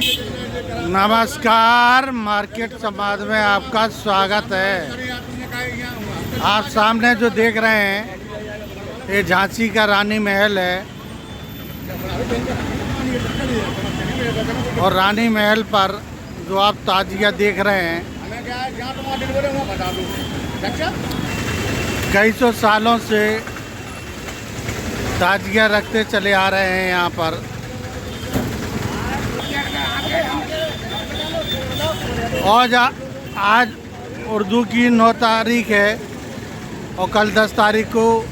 नमस्कार, मार्केट संवाद में आपका स्वागत है। आप सामने जो देख रहे हैं ये झांसी का रानी महल है और रानी महल पर जो आप ताजिया देख रहे हैं कई सौ सालों से ताजिया रखते चले आ रहे हैं यहाँ पर। और आज उर्दू की 9 तारीख है और कल 10 तारीख को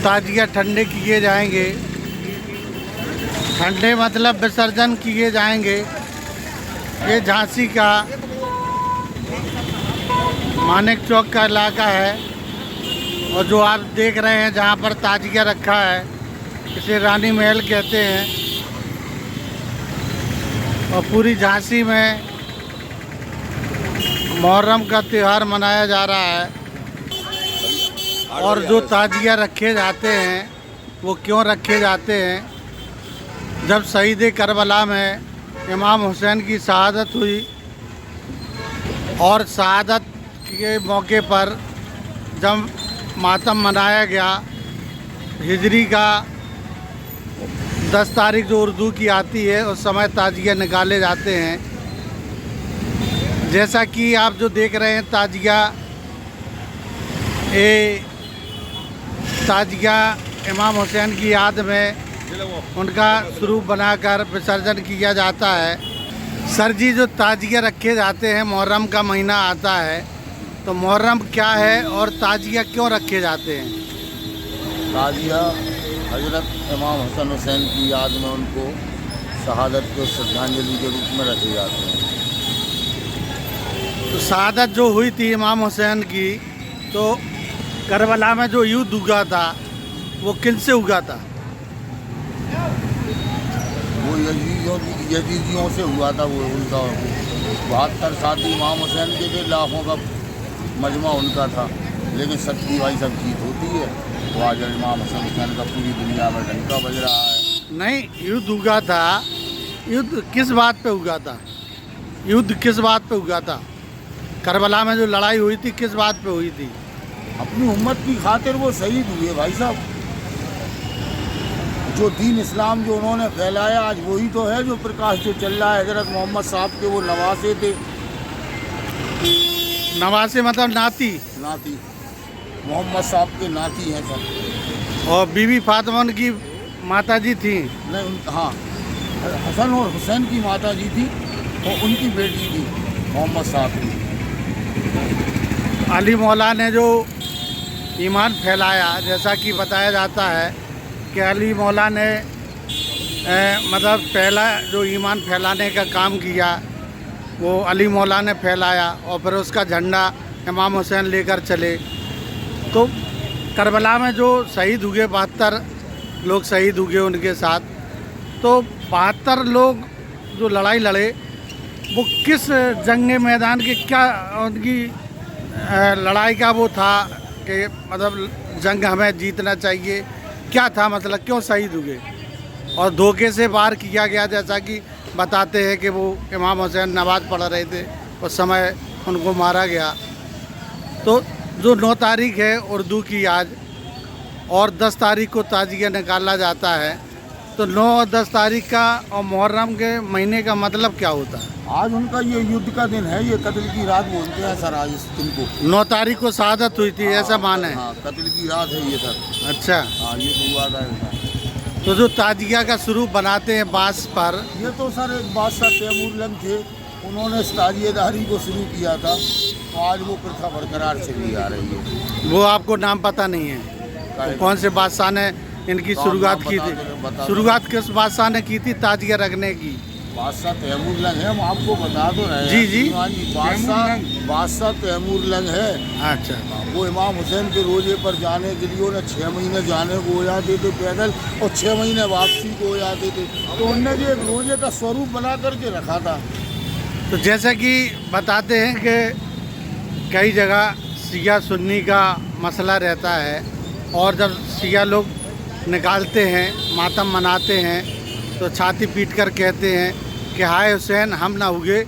ताजिया ठंडे किए जाएंगे। ठंडे मतलब विसर्जन किए जाएंगे। ये झांसी का मानिक चौक का इलाका है और जो आप देख रहे हैं जहाँ पर ताजिया रखा है इसे रानी महल कहते हैं। और पूरी झांसी में मुहर्रम का त्यौहार मनाया जा रहा है। और जो ताजिया रखे जाते हैं वो क्यों रखे जाते हैं, जब शहीद करबला में इमाम हुसैन की शहादत हुई और शहादत के मौके पर जब मातम मनाया गया, हिजरी का 10 तारीख जो उर्दू की आती है उस समय ताजिया निकाले जाते हैं। जैसा कि आप जो देख रहे हैं ताजिया इमाम हुसैन की याद में उनका स्वरूप बनाकर विसर्जन किया जाता है। सर जी, जो ताजिया रखे जाते हैं, मुहर्रम का महीना आता है तो मुहर्रम क्या है और ताजिया क्यों रखे जाते हैं? ताजिया हजरत इमाम हसन हुसैन की याद में उनको शहादत को श्रद्धांजलि के रूप में रखे जाते हैं। तो शहादत जो हुई थी इमाम हुसैन की, तो करबला में जो युद्ध हुआ था वो किन से हुआ था? वो यजीदियों से हुआ था। वो उनका 72 साथी इमाम हुसैन के थे, लाखों का मजमा उनका था, लेकिन सच्ची भाई सब जीत होती है। वो आज इमाम हसन हुसैन का पूरी दुनिया में डंका बज रहा है। नहीं, युद्ध हुआ था। युद्ध किस बात पे हुआ था? युद्ध किस बात पे हुआ था? करबला में जो लड़ाई हुई थी किस बात पे हुई थी? अपनी उम्मत की खातिर वो शहीद हुए भाई साहब। जो दीन इस्लाम जो उन्होंने फैलाया आज वही तो है जो प्रकाश जो चल रहा है। हजरत मोहम्मद साहब के वो नवासे थे। नवासे मतलब नाती? नाती, मोहम्मद साहब के नाती हैं सब। और बीबी फातिमा की माता जी थी? नहीं, हाँ, हसन और हुसैन की माता जी थी और उनकी बेटी थी मोहम्मद साहब की। अली मौला ने जो ईमान फैलाया, जैसा कि बताया जाता है कि अली मौला ने मतलब पहला जो ईमान फैलाने का काम किया वो अली मौला ने फैलाया और फिर उसका झंडा इमाम हुसैन लेकर चले। तो करबला में जो शहीद हुए 72 लोग शहीद हुए उनके साथ, तो 72 लोग जो लड़ाई लड़े वो किस जंग मैदान के, क्या उनकी लड़ाई का वो था कि मतलब जंग हमें जीतना चाहिए, क्या था मतलब क्यों शहीद हुए? और धोखे से वार किया गया, जैसा कि बताते हैं कि वो इमाम हुसैन नमाज पढ़ रहे थे उस समय उनको मारा गया। तो जो 9 तारीख है उर्दू की आज और 10 तारीख को ताजिया निकाला जाता है, तो 9 और 10 तारीख का और मुहर्रम के महीने का मतलब क्या होता है? आज उनका ये युद्ध का दिन है, ये कत्ल की रात बोलते हैं सर। आज इस दिन को 9 तारीख को शहादत हुई थी, ऐसा मान है? हाँ, कत्ल की रात है ये सर। अच्छा, हाँ, ये तो हुआ था। तो जो ताजिया का स्वरूप बनाते हैं बांस पर, ये तो सर एक बादशाह तैमूर लंग थे, उन्होंने इस ताजिएदारी को शुरू किया था, तो आज वो प्रथा बरकरार चली आ रही है। वो आपको नाम पता नहीं है? तो कौन से बादशाह ने इनकी शुरुआत की थी? शुरुआत किस बादशाह ने की थी ताजिया रखने की? बादशाह तैमूर लंग है, हम आपको बता तो रहे हैं। जी जी, बादशाह तैमूर लंग है। अच्छा, वो इमाम हुसैन के रोजे पर जाने के लिए उन्हें 6 महीने जाने को हो जाते थे पैदल और 6 महीने वापसी को हो जाते थे। तो उनने भी एक रोजे का स्वरूप बना करके रखा था। तो जैसा कि बताते हैं कि कई जगह शिया सुन्नी का मसला रहता है और जब शिया लोग निकालते हैं, मातम मनाते हैं, तो छाती पीट कर कहते हैं कि हाय हुसैन हम ना हुए,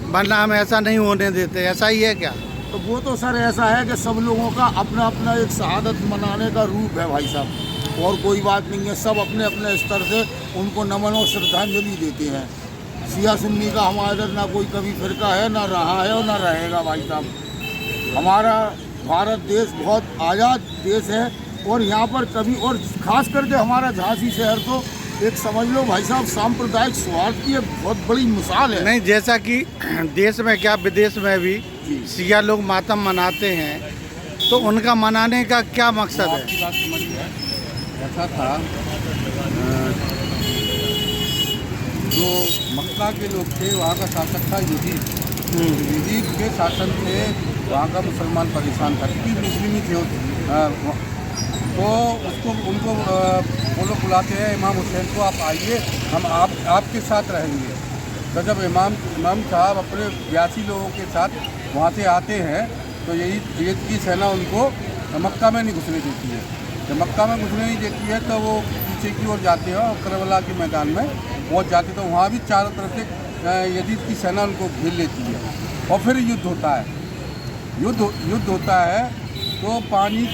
वरना हम ऐसा नहीं होने देते। ऐसा ही है क्या? तो वो तो सर ऐसा है कि सब लोगों का अपना अपना एक शहादत मनाने का रूप है भाई साहब, और कोई बात नहीं है। सब अपने अपने स्तर से उनको नमन और श्रद्धांजलि देते हैं। शिया सुन्नी का हमारे इधर ना कोई कभी फिरका है, ना रहा है और ना रहेगा भाई साहब। हमारा भारत देश बहुत आज़ाद देश है, और यहाँ पर कभी, और ख़ास करके हमारा झांसी शहर तो एक समझ लो भाई साहब सांप्रदायिक सौहार्द की एक बहुत बड़ी मिसाल है। नहीं, जैसा कि देश में क्या विदेश में भी शिया लोग मातम मनाते हैं, तो उनका मनाने का क्या मकसद है? आपकी बात समझिए, ऐसा था जो मक्का के लोग थे वहाँ का शासक था यजीद। यजीद के शासन से वहाँ का मुसलमान परेशान था, क्योंकि मुस्लिम ही थे। तो उसको उनको वो लोग बुलाते हैं इमाम हुसैन को, आप आइए, हम आपके साथ रहेंगे। तो जब इमाम साहब अपने 82 लोगों के साथ वहाँ से आते हैं, तो यही की सेना उनको मक्का में नहीं घुसने देती है। जब मक्का में घुसने नहीं देती है तो वो पीछे की ओर जाते हैं और करबला के मैदान में पहुँच जाते, तो वहाँ भी चारों तरफ से यजीद की सेना उनको घेर लेती है, और फिर युद्ध होता है। युद्ध होता है तो पानी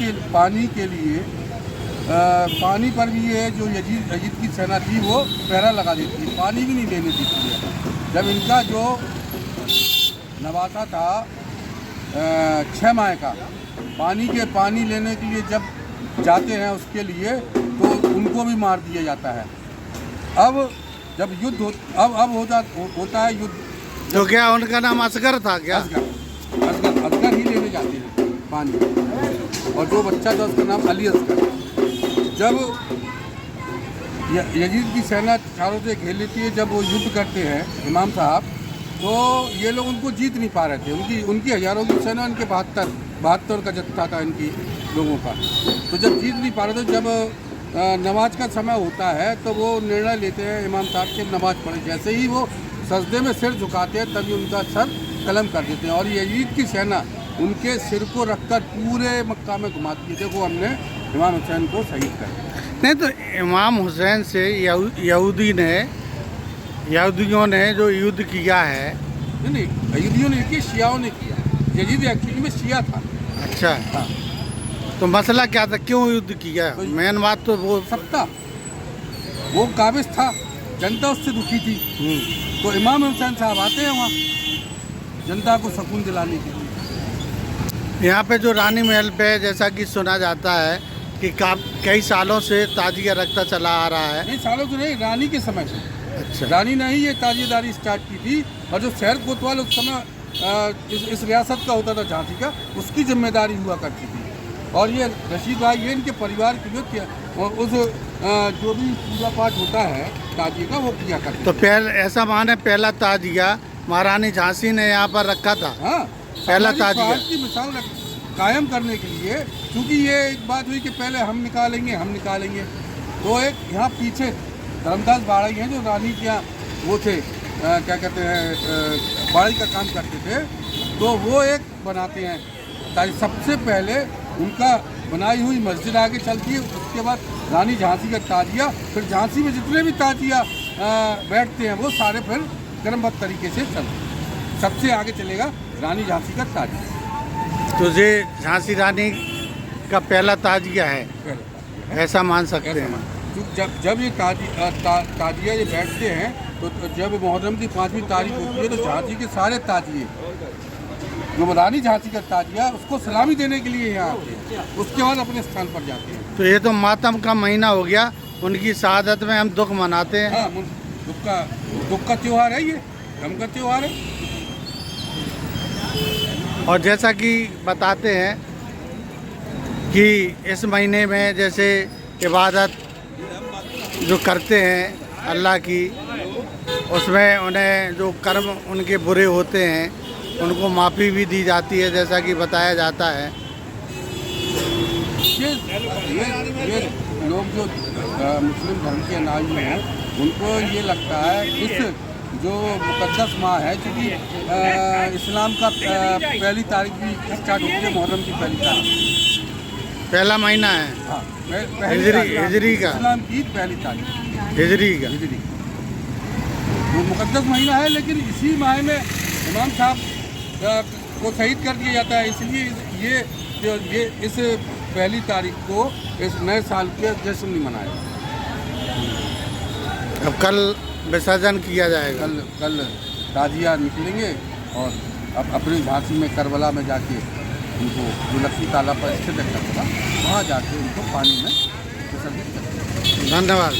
के लिए पानी पर भी ये जो यजीद की सेना थी वो पहरा लगा देती है, पानी भी नहीं देने देती है। जब इनका जो नवासा था 6 माह का, पानी लेने के लिए जब जाते हैं उसके लिए, तो उनको भी मार दिया जाता है। अब जब युद्ध होता है युद्ध, तो क्या उनका नाम असगर था क्या? असगर ही लेने जाते हैं पानी, और जो बच्चा था उसका नाम अली असगर। जब यजीद की सेना चारों से घेर लेती है, जब वो युद्ध करते हैं इमाम साहब, तो ये लोग उनको जीत नहीं पा रहे थे। उनकी हज़ारों की सेना, उनके 72 का जत्था था इनकी लोगों का। तो जब जीत नहीं पा रहे थे, जब नमाज का समय होता है, तो वो निर्णय लेते हैं इमाम साहब के नमाज पढ़े। जैसे ही वो सजदे में सिर झुकाते हैं, तभी उनका सर कलम कर देते हैं, और यजीद की सेना उनके सिर को रखकर पूरे मक्का में घुमाती है, देखो हमने इमाम हुसैन को शहीद कर दिया। नहीं, तो इमाम हुसैन से यहूदियों ने जो युद्ध किया है, नहीं, यहूदियों ने किया, शियाओं ने किया। यजीद एक्चुअली में शिया था। अच्छा, हाँ। तो मसला क्या था, क्यों युद्ध किया? तो मेन बात तो वो सत्ता, वो काबिज था, जनता उससे दुखी थी, तो इमाम हुसैन साहब आते हैं वहाँ जनता को सुकून दिलाने के लिए। यहाँ पे जो रानी महल पे, जैसा कि सुना जाता है कि कई सालों से ताजिया रखता चला आ रहा है। नहीं, सालों से नहीं, रानी के समय से। अच्छा, रानी ने ही ये ताजियेदारी स्टार्ट की थी, और जो शहर कोतवाल उस समय इस रियासत का होता था झांसी का, उसकी जिम्मेदारी हुआ करती थी। और ये रशीद भाई, ये इनके परिवार के जो और उस जो भी पूजा पाठ होता है ताजिए का, वो किया करते। तो ऐसा माने पहला ताजिया महारानी झांसी ने यहाँ पर रखा था। हाँ, पहला ताजिया की मिसाल कायम करने के लिए, क्योंकि ये एक बात हुई कि पहले हम निकालेंगे, तो एक यहाँ पीछे धर्मदास बाड़ाई हैं जो रानी के यहाँ वो थे, क्या कहते हैं, बाड़ाई का काम करते थे, तो वो एक बनाते हैं ताकि सबसे पहले उनका बनाई हुई मस्जिद आगे चलती है, उसके बाद रानी झांसी का ताजिया, फिर झांसी में जितने भी ताजिया बैठते हैं वो सारे फिर क्रमबद्ध तरीके से चलते हैं। सबसे आगे चलेगा रानी झांसी का ताजिया। तो ये झांसी रानी का पहला ताजिया है, ऐसा मान सकते हैं। जब ये ताजिया ये बैठते हैं, तो जब मुहर्रम की 5वीं तारीख होती है, तो झांसी के सारे ताजिए, जो रानी झांसी का ताजिया, उसको सलामी देने के लिए यहाँ आते हैं, उसके बाद अपने स्थान पर जाते हैं। तो ये तो मातम का महीना हो गया, उनकी शहादत में हम दुख मनाते हैं। हाँ, दुख का त्यौहार है, ये गम का त्यौहार है। और जैसा कि बताते हैं कि इस महीने में जैसे इबादत जो करते हैं अल्लाह की, उसमें उन्हें जो कर्म उनके बुरे होते हैं उनको माफ़ी भी दी जाती है, जैसा कि बताया जाता है। ये लोग जो मुस्लिम धर्म के अनाज में हैं, उनको ये लगता है इस जो मुकद्दस माह है, क्योंकि इस्लाम का पहली तारीख भी स्टार्ट होती है, मुहर्रम की पहली तारीख, पहला महीना है। हाँ, हिजरी का, इस्लाम की पहली तारीख, हिजरी का। हिजरी। वो मुकद्दस महीना है, लेकिन इसी माह में इमाम साहब को शहीद कर दिया जाता है। इसलिए ये इस पहली तारीख को इस नए साल के जश्न नहीं मनाया। अब कल विसर्जन किया जाएगा। कल ताजिया निकलेंगे और अब अपनी झांसी में करबला में जाके उनको, जो लक्ष्मी तालाब पर स्थित है करबला, वहाँ जाके उनको पानी में विसर्जित करेंगे। धन्यवाद।